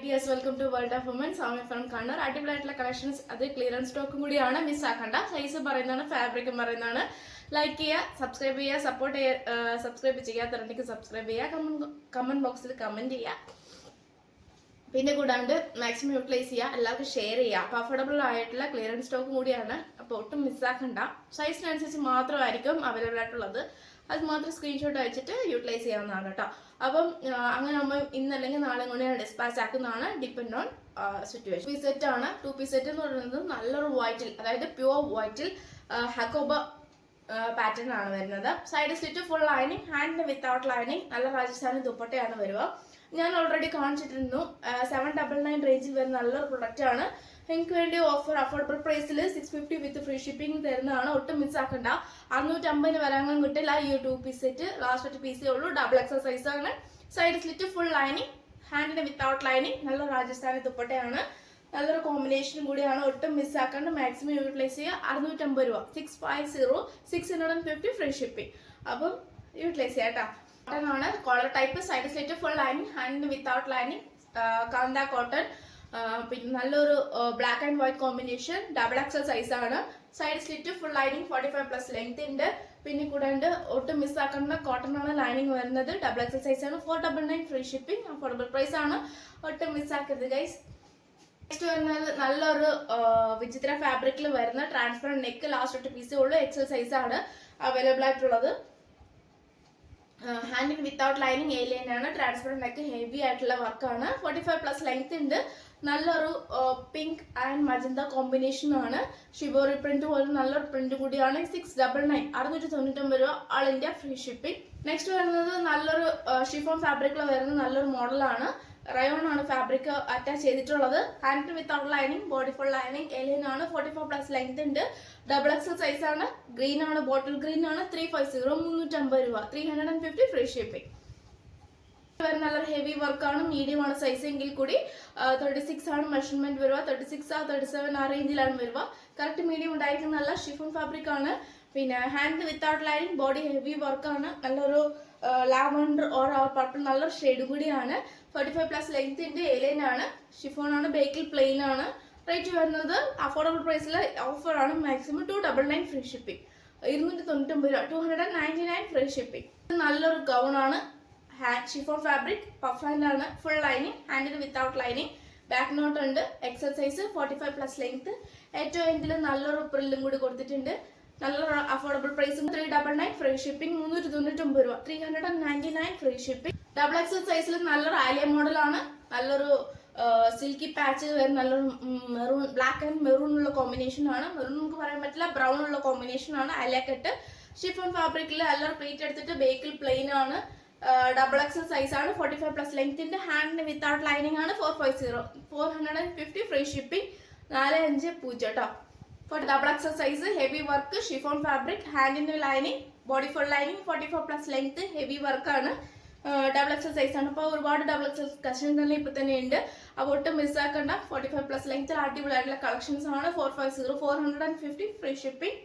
Dears welcome to world of woman Swami from Kannur. അടിപൊളിയായിട്ടുള്ള collections, അത് clearance സ്റ്റോക്കും കൂടിയാണ്, മിസ്സാക്കണ്ട. സൈസ് പറയുന്നതാണ്, ഫാബ്രിക്കും പറയുന്നതാണ്. ലൈക്ക് ചെയ്യുക, സബ്സ്ക്രൈബ് ചെയ്യുക, സപ്പോർട്ട് ചെയ്യുക. സബ്സ്ക്രൈബ് ചെയ്യാത്തവരുണ്ടെങ്കിൽ സബ്സ്ക്രൈബ് ചെയ്യുക, കമന്റ് ബോക്സിൽ കമന്റ് ചെയ്യുക. പിന്നെ കൂടാണ്ട് മാക്സിമം യൂട്ടിലൈസ് ചെയ്യുക, എല്ലാവർക്കും ഷെയർ ചെയ്യുക. അപ്പോൾ അഫോർഡബിൾ ആയിട്ടുള്ള ക്ലിയറൻസ് സ്റ്റോക്കും കൂടിയാണ്, അപ്പോൾ ഒട്ടും മിസ്സാക്കണ്ട. സൈസിനനുസരിച്ച് മാത്രമായിരിക്കും അവൈലബിൾ ആയിട്ടുള്ളത്. അത് മാത്രം സ്ക്രീൻഷോട്ട് അയച്ചിട്ട് യൂട്ടിലൈസ് ചെയ്യാവുന്നതാണ് കേട്ടോ. അപ്പം അങ്ങനെ നമ്മൾ ഇന്നല്ലെങ്കിൽ നാളെ കൊണ്ട് ഡിസ്പാച്ച് ആക്കുന്നതാണ്, depend on situation. Piece set ആണ്. 2 പീസ് സെറ്റ് എന്ന് പറയുന്നത് നല്ലൊരു വൈറ്റിൽ, അതായത് പ്യുവർ വൈറ്റിൽ ഹക്കോബ പാറ്റേൺ ആണ് വരുന്നത്. സൈഡ് സ്ലിറ്റ് ഫുൾ ലൈനിങ്, ഹാൻഡിന് വിത്തൗട്ട് ലൈനിങ്, നല്ല രാജസ്ഥാനി ദുപ്പട്ടയാണ് വരിക. ഞാൻ ഓൾറെഡി കാണിച്ചിട്ടിരുന്നു. 799 റേഞ്ചിൽ വരുന്ന നല്ലൊരു പ്രൊഡക്റ്റ് ആണ്. നിങ്ങൾക്ക് വേണ്ടി ഓഫർ അഫോർഡബിൾ പ്രൈസിൽ 650 വിത്ത് ഫ്രീ ഷിപ്പിംഗ് തരുന്നതാണ്. ഒട്ടും മിസ്സാക്കണ്ട. 650 വരാങ്ങാൻ കിട്ടില്ല. ഈ 2 പീസ് സെറ്റ് ലാസ്റ്റ് 1 പീസേ ഉള്ളൂ. ഡബിൾ എക്സൽ സൈസ് ആണ്. സൈഡ് സ്ലിറ്റ് ഫുൾ ലൈനിങ്, ഹാൻഡിന് വിത്തൗട്ട് ലൈനിങ്, നല്ല രാജസ്ഥാനി ദുപ്പട്ടയാണ്. നല്ലൊരു കോമ്പിനേഷനും കൂടിയാണ്. ഒട്ടും മിസ്സാക്കാണ്ട് മാക്സിമം യൂട്ടിലൈസ് ചെയ്യുക. 650 രൂപ, 650, 650 ഫ്രീ ഷിപ്പിംഗ്. അപ്പം യൂട്ടിലൈസ് ചെയ്യാം കേട്ടോ. കോട്ടൺ ആണ്, collar type, side slit full lining, ഹാൻഡിന് വിത്തൗട്ട് ലൈനിങ്, കാന്ത കോട്ടൺ. പിന്നെ നല്ലൊരു black and white combination, double XL size ആണ്. Side slit full lining, 45+ length ഉണ്ട്. പിന്നെ കൂടാണ്ട് ഒട്ടും മിസ്സാക്കുന്ന കോട്ടൺ ആണ് ലൈനിങ് വരുന്നത്. ഡബിൾ എക്സൽ സൈസ് ആണ്. 499 ഫ്രീ ഷിപ്പിംഗ്, അഫോർഡബിൾ പ്രൈസ് ആണ്. ഒട്ടും മിസ്സാക്കരുത് ഗൈസ്. നെക്സ്റ്റ് വരുന്നത് നല്ലൊരു വിചിത്ര ഫാബ്രിക്കിൽ വരുന്ന ട്രാൻസ്പെറന്റ് നെക്ക്, ലാസ്റ്റ് 1 പീസേ ഉള്ളൂ. എക്സൽ സൈസ് ആണ് അവൈലബിൾ ആയിട്ടുള്ളത്. ഹാൻഡിന് വിത്തൗട്ട് ലൈനിങ്, ഏലിയൻ ആണ്. ട്രാൻസ്പെറന്റ് നെക്ക്, ഹെവി ആയിട്ടുള്ള വർക്കാണ്. 45+ ലെങ്ത് ഉണ്ട്. നല്ലൊരു പിങ്ക് ആൻഡ് മജന്ത കോമ്പിനേഷൻ ആണ്. ഷിബോറി പ്രിന്റ് പോലെ നല്ലൊരു പ്രിന്റ് കൂടിയാണ്. 699, 699 രൂപ, all India free shipping. Next വരുന്നത് നല്ലൊരു ഷിഫോൺ ഫാബ്രിക്കിൽ വരുന്ന നല്ലൊരു മോഡലാണ്. റയോൺ ആണ് ഫാബ്രിക് അറ്റാച്ച് ചെയ്തിട്ടുള്ളത്. Hand without lining, body full lining, എലിയൻ ആണ്. 44+ ലെങ്ത് ഉണ്ട്. ഡബിൾ എക്സൽ സൈസ് ആണ്. ഗ്രീൻ ആണ്, ബോട്ടിൽ ഗ്രീൻ ആണ്. 350, 350 രൂപ, 350 ഫ്രീ ഷിപ്പിംഗ്. നല്ലൊരു ഹെവി വർക്കാണ്. മീഡിയം ആണ് സൈസ് എങ്കിൽ കൂടി. 36 ആണ് മെഷർമെന്റ് വരിക. 36 37 ആ റേഞ്ചിലാണ് വരിക. കറക്റ്റ് മീഡിയം ഉണ്ടായിരിക്കുന്ന നല്ല ഷിഫോൺ ഫാബ്രിക് ആണ്. പിന്നെ hand without lining, body heavy വർക്കാണ്. നല്ലൊരു ലാവൻഡർ ഓർ പർപ്പിൾ, നല്ലൊരു ഷെയ്ഡ് കൂടിയാണ്. 45+ ലെങ്ത് ഉണ്ട്. ഏലിയൻ ആണ്. ഷിഫോൺ ആണ്. ബേക്കിൽ പ്ലെയിൻ ആണ്. റേറ്റ് വരുന്നത് അഫോർഡബിൾ പ്രൈസിൽ ഓഫർ ആണ്. Maximum 299 free shipping. 299 രൂപ, 299 ഫ്രീ ഷിപ്പിംഗ്. നല്ലൊരു ഗൗൺ ആണ്. ഷിഫോൺ ഫാബ്രിക്, പഫ് ഹാൻഡ് ആണ്. ഫുൾ ലൈനിങ്, ഹാൻഡിന് വിത്തൗട്ട് ലൈനിങ്, ബാക്ക് നോട്ട് ഉണ്ട്. XL size, 45+ length. ഏറ്റവും എൻഡിൽ നല്ലൊരു പ്രില്ലും കൂടി കൊടുത്തിട്ടുണ്ട്. നല്ലൊരു അഫോർഡബിൾ പ്രൈസും. 399 ഫ്രീ ഷിപ്പിംഗ്. 399 രൂപ, 399 ഫ്രീ ഷിപ്പിംഗ്. ഡബിൾ എക്സൽ സൈസിൽ നല്ലൊരു ആലിയ മോഡൽ ആണ്. നല്ലൊരു സിൽക്കി പാച്ച് വരുന്ന നല്ലൊരു മെറൂൺ, ബ്ലാക്ക് ആൻഡ് മെറൂൺ ഉള്ള കോമ്പിനേഷൻ ആണ്. മെറൂൺ നമുക്ക് പറയാൻ പറ്റില്ല, ബ്രൗൺ ഉള്ള കോമ്പിനേഷൻ ആണ്. ആലിയ കട്ട് ഷിഫോൺ ഫാബ്രിക്കിൽ നല്ലൊരു പ്ലേറ്റ് എടുത്തിട്ട് ബേക്കിൽ പ്ലെയിൻ ആണ്. ഡബിൾ എക്സൽ സൈസ് ആണ്. 45+ ലെങ്ത് ഉണ്ട്. ഹാൻഡിന് വിത്തൗട്ട് ലൈനിങ് ആണ്. 450, 450 ഫ്രീ ഷിപ്പിംഗ്. 450 കേട്ടോ. Double XL size, heavy work, chiffon fabric, ഹാൻഡിന് lining, body full lining, 44+ length, heavy വർക്കാണ്. ഡബിൾ എക്സൽ സൈസ് ആണ്. അപ്പോൾ ഒരുപാട് ഡബിൾ എക്സൽ കളക്ഷൻ തന്നെ ഇപ്പൊ തന്നെ ഉണ്ട്. അപ്പോൾ ഒട്ടും മിസ്സാക്കണ്ട. 45+ ലെങ്ത് അടിപൊളിയായിട്ടുള്ള കളക്ഷൻസ് ആണ്. 450, 450 ഫ്രീ ഷിപ്പിംഗ്.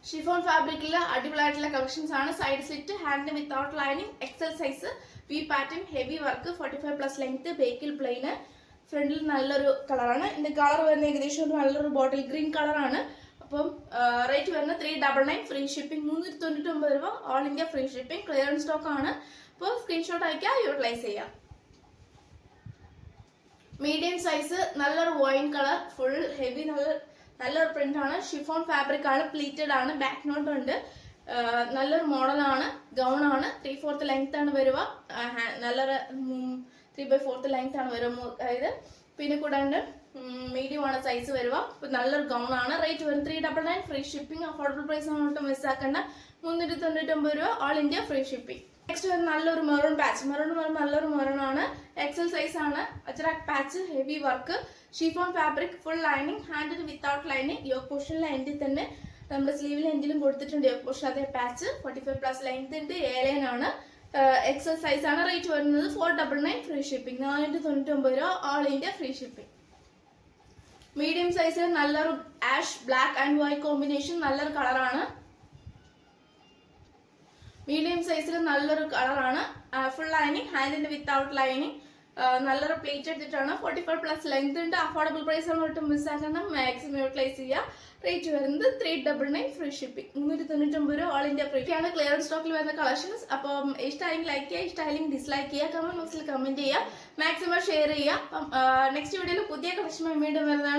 ഷിഫോൺ ഫാബ്രിക്കിൽ അടിപൊളിയായിട്ടുള്ള കളക്ഷൻസ് ആണ്. Side slit, hand without lining, XL size, V pattern, heavy work, 45+ length, ബേക്കിൽ പ്ലെയിന്. ഫ്രണ്ടിൽ നല്ലൊരു കളറാണ്. ഇതിന്റെ കളർ വരുന്ന ഏകദേശം ഒരു നല്ലൊരു ബോട്ടിൽ ഗ്രീൻ കളറാണ്. അപ്പം റേറ്റ് വരുന്നത് 399 ഫ്രീ ഷിപ്പിംഗ്. 399 രൂപ, all India free shipping. Clearance stock ആണ്. അപ്പോൾ സ്ക്രീൻഷോട്ട് അയക്കുക, യൂട്ടിലൈസ് ചെയ്യാം. മീഡിയം സൈസ്, നല്ലൊരു വൈൻ കളർ, ഫുൾ ഹെവി, നല്ലൊരു പ്രിന്റ് ആണ്. ഷിഫോൺ ഫാബ്രിക് ആണ്. പ്ലീറ്റഡ് ആണ്. ബാക്ക് നോട്ട് ഉണ്ട്. നല്ലൊരു മോഡലാണ്. ഗൗൺ ആണ്. 3/4 ലെങ്ത് ആണ് വരിക. നല്ലൊരു 3/4 ലെങ്ത് ആണ് വരിക. അതായത് പിന്നെ കൂടാണ്ട് മീഡിയം ആണ് സൈസ് വരിക. നല്ലൊരു ഗൗൺ ആണ്. റേറ്റ് വരും 399 ഫ്രീ ഷിപ്പിംഗ്. അഫോർഡബിൾ പ്രൈസ് ആണ്. മിസ്സാക്കണ്ട. 399 രൂപ, all India free shipping. Next വരുന്ന നല്ലൊരു മെറൂൺ പാച്ച്. മെറൂൺ നല്ലൊരു മെറൂൺ ആണ്. എക്സൽ സൈസ് ആണ്. അച്ചറാക്ട് patch, heavy work, chiffon fabric, full lining, ഹാൻഡിന് വിത്തൗട്ട് ലൈനിങ്. യോക്ക് പോർഷനിലെ എൻഡിൽ തന്നെ നമ്മുടെ സ്ലീവിലെ എൻഡിലും കൊടുത്തിട്ടുണ്ട് യോക്ക് പോർഷൻ. അതേ പാച്ച്, 45+ ലെങ്ത് ഉണ്ട്. ഏലിയൻ ആണ്. എക്സൽ സൈസ് ആണ്. റേറ്റ് വരുന്നത് 499 ഫ്രീ ഷിപ്പിംഗ്. 499 രൂപ, all India free shipping. Medium സൈസിൽ നല്ലൊരു ash, black and white combination, നല്ലൊരു കളറാണ്. മീഡിയം സൈസിൽ നല്ലൊരു കളറാണ്. ഫുൾ ലൈനിങ്, ഹാൻഡിന്റെ വിത്തൗട്ട് ലൈനിങ്, നല്ലൊരു പ്ലേറ്റ് എടുത്തിട്ടാണ്. 45+ ലെങ്ത് ഉണ്ട്. അഫോർഡബിൾ പ്രൈസ് ആണ്, ഒട്ടും മിസ്സാക്കണം. മാക്സിമം യൂട്ടിലൈസ് ചെയ്യുക. റേറ്റ് വരുന്നത് 399 ഫ്രീ ഷിപ്പിംഗ്. 399 രൂപ ഓൾ ഇന്ത്യ ഫ്രീ ആണ്. ക്ലിയർ സ്റ്റോക്കിൽ വരുന്ന കളക്ഷൻസ്. അപ്പം ഇഷ്ടമായെങ്കിൽ ലൈക്ക് ചെയ്യുക, ഇഷ്ടമായെങ്കിൽ ഡിസ്ലൈക്ക് ചെയ്യുക, കമന്റ് ബോക്സിൽ കമന്റ് ചെയ്യുക, മാക്സിമം ഷെയർ ചെയ്യുക. അപ്പം നെക്സ്റ്റ് വീഡിയോയിൽ പുതിയ കളക്ഷൻ വീണ്ടും വരുന്നതാണ്.